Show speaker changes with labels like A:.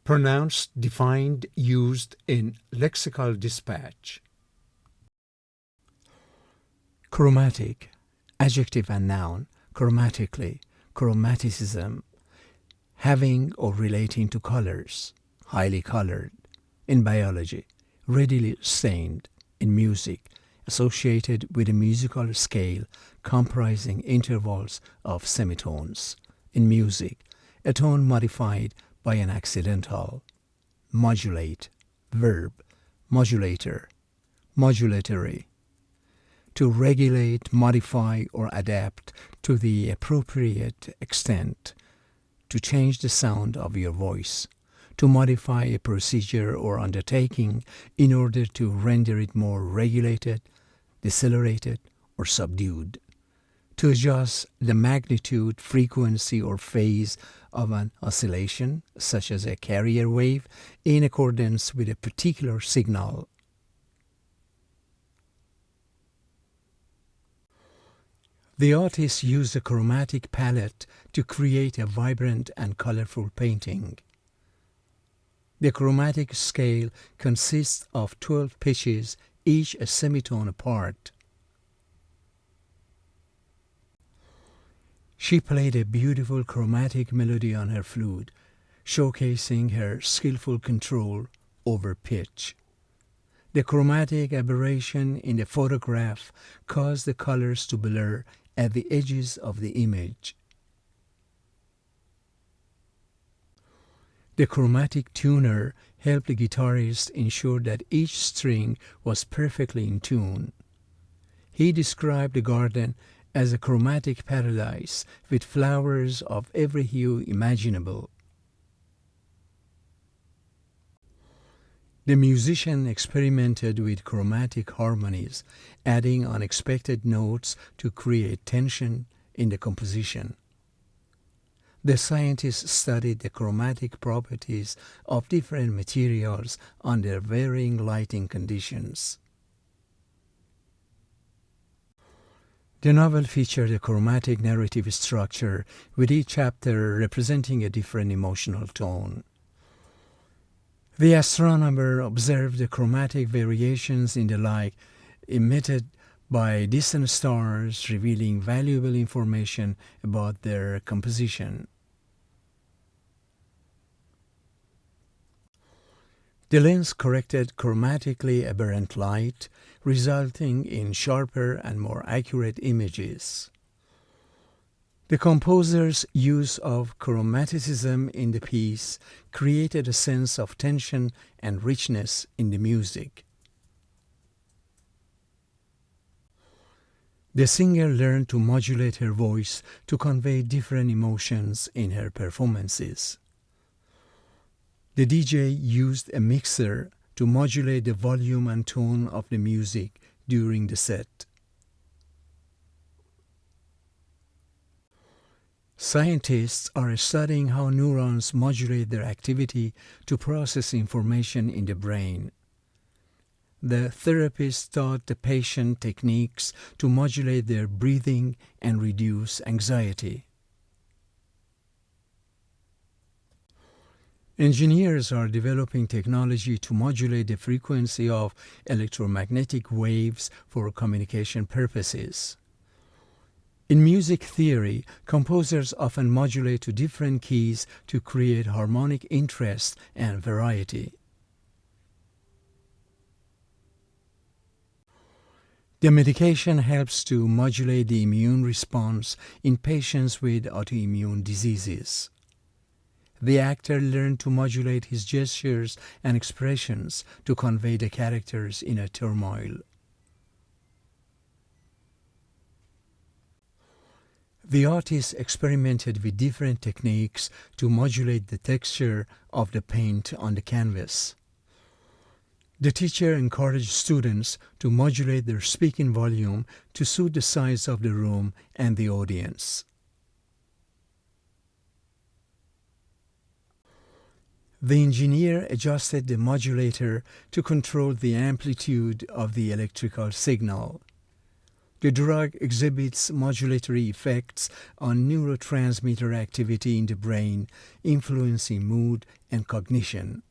A: Pronounced, defined, used in lexical dispatch. Chromatic, adjective and noun, chromatically, chromaticism, having or relating to colors, highly colored, in biology, readily stained, in music, associated with a musical scale comprising intervals of semitones, in music, a tone modified by an accidental, modulate, verb, modulator, modulatory, to regulate, modify, or adapt to the appropriate extent, to change the sound of your voice, to modify a procedure or undertaking in order to render it more regulated, decelerated, or subdued, to adjust the magnitude, frequency, or phase of an oscillation, such as a carrier wave, in accordance with a particular signal. The artist used a chromatic palette to create a vibrant and colorful painting. The chromatic scale consists of 12 pitches, each a semitone apart. She played a beautiful chromatic melody on her flute, showcasing her skillful control over pitch. The chromatic aberration in the photograph caused the colors to blur at the edges of the image. The chromatic tuner helped the guitarist ensure that each string was perfectly in tune. He described the garden as a chromatic paradise with flowers of every hue imaginable. The musician experimented with chromatic harmonies, adding unexpected notes to create tension in the composition. The scientist studied the chromatic properties of different materials under varying lighting conditions. The novel featured a chromatic narrative structure, with each chapter representing a different emotional tone. The astronomer observed the chromatic variations in the light emitted by distant stars, revealing valuable information about their composition. The lens corrected chromatically aberrant light, resulting in sharper and more accurate images. The composer's use of chromaticism in the piece created a sense of tension and richness in the music. The singer learned to modulate her voice to convey different emotions in her performances. The DJ used a mixer to modulate the volume and tone of the music during the set. Scientists are studying how neurons modulate their activity to process information in the brain. The therapist taught the patient techniques to modulate their breathing and reduce anxiety. Engineers are developing technology to modulate the frequency of electromagnetic waves for communication purposes. In music theory, composers often modulate to different keys to create harmonic interest and variety. The medication helps to modulate the immune response in patients with autoimmune diseases. The actor learned to modulate his gestures and expressions to convey the character's inner turmoil. The artist experimented with different techniques to modulate the texture of the paint on the canvas. The teacher encouraged students to modulate their speaking volume to suit the size of the room and the audience. The engineer adjusted the modulator to control the amplitude of the electrical signal. The drug exhibits modulatory effects on neurotransmitter activity in the brain, influencing mood and cognition.